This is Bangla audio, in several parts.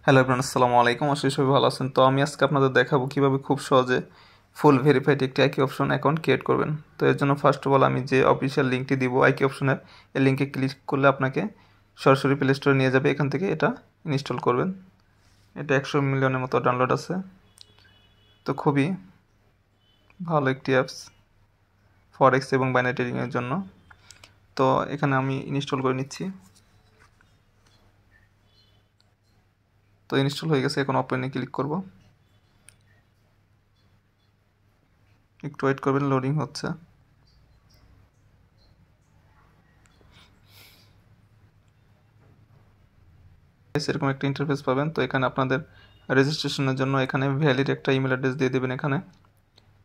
হ্যালো এভরিওয়ান, আসসালামু আলাইকুম। আশা করি সবাই ভালো আছেন। তো আমি আজকে আপনাদের দেখাবো কিভাবে খুব সহজে ফুল ভেরিফাইড একটি আইকি অপশন অ্যাকাউন্ট ক্রিয়েট করবেন। তো এর জন্য ফার্স্ট অফ অল আমি যে অফিসিয়াল লিঙ্কটি দিব আইকি অপশনের, এই লিঙ্কে ক্লিক করলে আপনাকে সরাসরি প্লে স্টোরে নিয়ে যাবে। এখান থেকে এটা ইনস্টল করবেন। এটা 100 মিলিয়নের মতো ডাউনলোড আছে। তো খুবই ভালো একটি অ্যাপস ফরেক্স এবং বাইনারি ট্রেডিংয়ের জন্য। তো এখানে আমি ইনস্টল করে নিচ্ছি। তো ইনস্টল হয়ে গেছে, এখন ওপেনে ক্লিক করব। একটু ওয়েট করবেন, লোডিং হচ্ছে। এরকম একটা ইন্টারফেস পাবেন। তো এখানে আপনাদের রেজিস্ট্রেশনের জন্য এখানে ভ্যালিড একটা ইমেল অ্যাড্রেস দিয়ে দেবেন এখানে।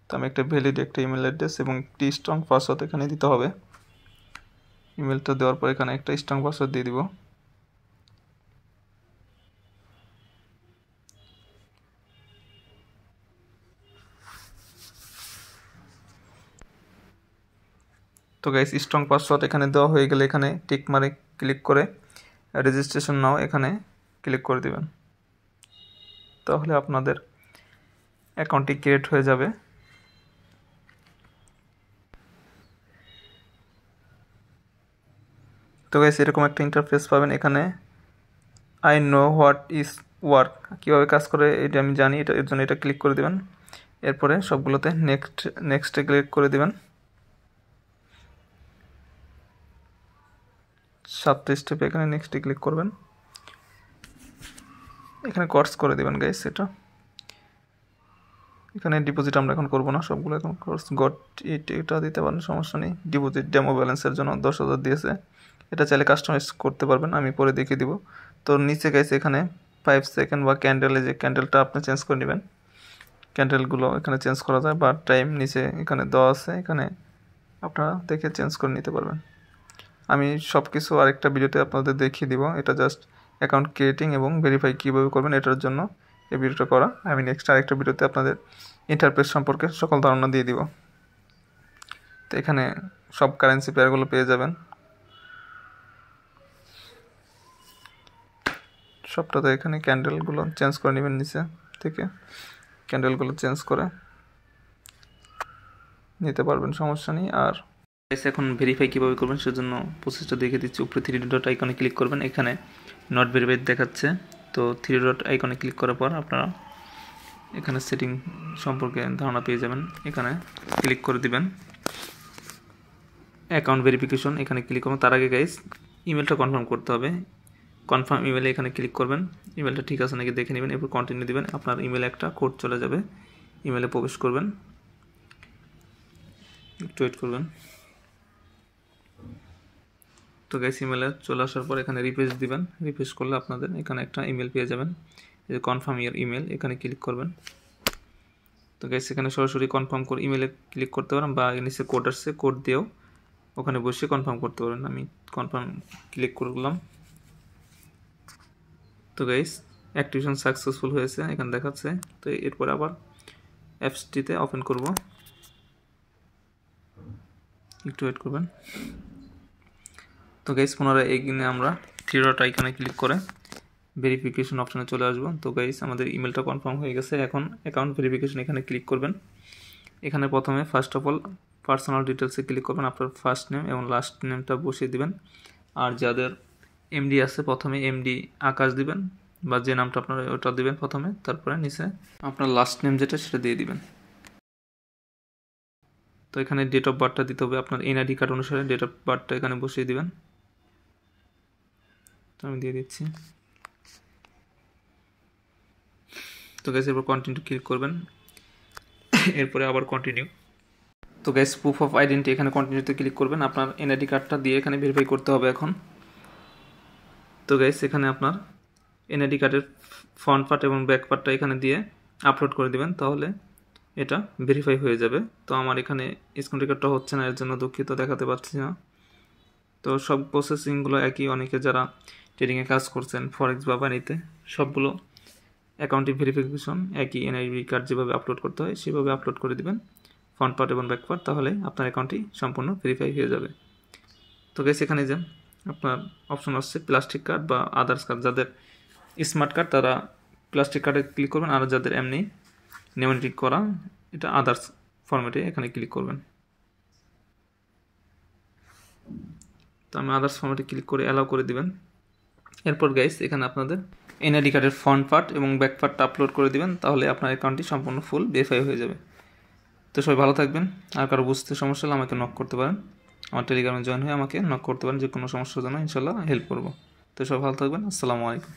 তো আমি একটা ভ্যালিড একটা ইমেল অ্যাড্রেস এবং একটি স্ট্রং পাসওয়ার্ড এখানে দিতে হবে। ইমেলটা দেওয়ার পর এখানে একটা স্ট্রং পাসওয়ার্ড দিয়ে দিব। তো গাইস, স্ট্রং পাসওয়ার্ড এখানে দেওয়া হয়ে গেলে এখানে টিক মারে ক্লিক করে রেজিস্ট্রেশন নাও এখানে ক্লিক করে দিবেন। তাহলে আপনাদের অ্যাকাউন্টটি ক্রিয়েট হয়ে যাবে। তো গাইস, এরকম একটা ইন্টারফেস পাবেন। এখানে I know what is work, কীভাবে কাজ করে এটা আমি জানি, এর জন্য এটা ক্লিক করে দেবেন। এরপরে সবগুলোতে নেক্সটে ক্লিক করে দেবেন। 7টা স্টেপে এখানে নেক্সটে ক্লিক করবেন। এখানে কোর্স করে দেবেন গাইস। এখানে ডিপোজিট আমরা এখন করবো না, সবগুলো এখন কোর্স গট এটা দিতে পারেন, সমস্যা নেই। ডিপোজিট ডেমো ব্যালেন্সের জন্য 10,000 দিয়েছে, এটা চাইলে কাস্টমাইজ করতে পারবেন, আমি পরে দেখিয়ে দিব। তো নিচে গাইস এখানে 5 সেকেন্ড বা ক্যান্ডেলে যে ক্যান্ডেলটা আপনি চেঞ্জ করে নেবেন, ক্যান্ডেলগুলো এখানে চেঞ্জ করা যায় বা টাইম নিচে এখানে দেওয়া আছে, এখানে আপনারা দেখে চেঞ্জ করে নিতে পারবেন। আমি সব কিছু আরেকটা ভিডিওতে আপনাদের দেখিয়ে দিব। এটা জাস্ট অ্যাকাউন্ট ক্রিয়েটিং এবং ভেরিফাই কীভাবে করবেন এটার জন্য এই ভিডিওটা করা। আমি নেক্সট আরেকটা ভিডিওতে আপনাদের ইন্টারফেস সম্পর্কে সকল ধারণা দিয়ে দিব। তো এখানে সব কারেন্সি পেয়ারগুলো পেয়ে যাবেন। সবটাতে এখানে ক্যান্ডেলগুলো চেঞ্জ করে নেবেন, নিচে থেকে ক্যান্ডেলগুলো চেঞ্জ করে নিতে পারবেন, সমস্যা নেই। আর এখন ভেরিফাই কীভাবে করবেন সেজন্য প্রসেসটা দেখে দিচ্ছি। উপরে 3 ডট আইকনে ক্লিক করবেন, এখানে নট ভেরিফাইড দেখাচ্ছে। তো 3 ডট আইকনে ক্লিক করার পর আপনারা এখানে সেটিং সম্পর্কে ধারণা পেয়ে যাবেন। এখানে ক্লিক করে দিবেন অ্যাকাউন্ট ভেরিফিকেশন, এখানে ক্লিক করবেন। তার আগে গাইস ইমেলটা কনফার্ম করতে হবে। কনফার্ম ইমেলে এখানে ক্লিক করবেন, ইমেলটা ঠিক আছে নাকি দেখে নেবেন, এরপর কন্টিনিউ দিবেন। আপনার ইমেলে একটা কোড চলে যাবে, ইমেলে প্রবেশ করবেন, একটু ওয়েট করবেন। তো গাইস ইমেলে চলে আসার পর এখানে রিফ্রেশ দিবেন। রিফ্রেশ করলে আপনাদের এখানে একটা ইমেল পেয়ে যাবেন, এই যে কনফার্ম ইয়ার ইমেল, এখানে ক্লিক করবেন। তো গাইস এখানে সরাসরি কনফার্ম করে ইমেলে ক্লিক করতে পারেন বা নিচে কোড আসছে, কোড দিয়েও ওখানে বসে কনফার্ম করতে পারেন। আমি কনফার্ম ক্লিক করলাম। তো গাইস অ্যাক্টিভেশন সাকসেসফুল হয়েছে এখানে দেখাচ্ছে। তো এরপর আবার অ্যাপসটিতে ওপেন করব, একটু ওয়েট করবেন। তো গাইস পুনরায় এগিয়ে আমরা 3 ডট আইকনে ক্লিক করে ভেরিফিকেশন অপশনে চলে আসবো। তো গাইস আমাদের ইমেলটা কনফার্ম হয়ে গেছে। এখন অ্যাকাউন্ট ভেরিফিকেশন এখানে ক্লিক করবেন। এখানে প্রথমে ফার্স্ট অফ অল পার্সোনাল ডিটেলসে ক্লিক করবেন, আপনার ফার্স্ট নেম এবং লাস্ট নেমটা বসিয়ে দিবেন। আর যাদের এমডি আছে প্রথমে এমডি আকাশ দিবেন বা যে নামটা আপনার ওটা দিবেন প্রথমে, তারপরে নিচে আপনার লাস্ট নেম যেটা সেটা দিয়ে দিবেন। তো এখানে ডেট অফ বার্থটা দিতে হবে, আপনার এনআইডি কার্ড অনুসারে ডেট অফ বার্থটা এখানে বসিয়ে দিবেন। তো আমি দিয়ে দিচ্ছি। তো গাইস এরপর কন্টিনিউ ক্লিক করবেন, এরপরে আবার কন্টিনিউ। তো গাইস প্রুফ অফ আইডেন্টি এখানে কন্টিনিউতে ক্লিক করবেন, আপনার এনআইডি কার্ডটা দিয়ে এখানে ভেরিফাই করতে হবে এখন। তো গাইস এখানে আপনার এনআইডি কার্ডের ফ্রন্ট পার্ট এবং ব্যাক পার্টটা এখানে দিয়ে আপলোড করে দিবেন, তাহলে এটা ভেরিফাই হয়ে যাবে। তো আমার এখানে স্ক্রিন রেকর্ডটা হচ্ছে না, এর জন্য দুঃখিত, দেখাতে পারছি না। তো সব প্রসেসিংগুলো একই, অনেকে যারা ট্রেডিংয়ে কাজ করছেন ফরেক্স বা বানিতে, সবগুলো অ্যাকাউন্টিং ভেরিফিকেশন একই, এনআইডি কার্ড যেভাবে আপলোড করতে হয় সেভাবে আপলোড করে দিবেন ফ্রন্ট পার্ট এবং ব্যাক পার্ট, তাহলে আপনার অ্যাকাউন্টটি সম্পূর্ণ ভেরিফাই হয়ে যাবে। তো গাইস এখানে যে আপনার অপশন আসছে প্লাস্টিক কার্ড বা আদার্স কার্ড, যাদের স্মার্ট কার্ড তারা প্লাস্টিক কার্ডে ক্লিক করবেন, আর যাদের এমনি নিউমেরিক করা এটা আদার্স ফরম্যাটে এখানে ক্লিক করবেন। তো আমি আদার্স ফরম্যাটে ক্লিক করে অ্যালাউ করে দিবেন। এরপর গাইস এখানে আপনাদের এনআইডি কার্ডের ফ্রন্ট পার্ট এবং ব্যাক পার্টটা আপলোড করে দিবেন, তাহলে আপনার অ্যাকাউন্টটি সম্পূর্ণ ফুল ভেরিফাই হয়ে যাবে। তো সবাই ভালো থাকবেন। আর কারো বুঝতে সমস্যা হলে আমাকে নক করতে পারেন, আমার টেলিগ্রামে জয়েন হয়ে আমাকে নক করতে পারেন, যে কোনো সমস্যার জন্য ইনশাল্লাহ হেল্প করবো। তো সবাই ভালো থাকবেন। আসসালামু আলাইকুম।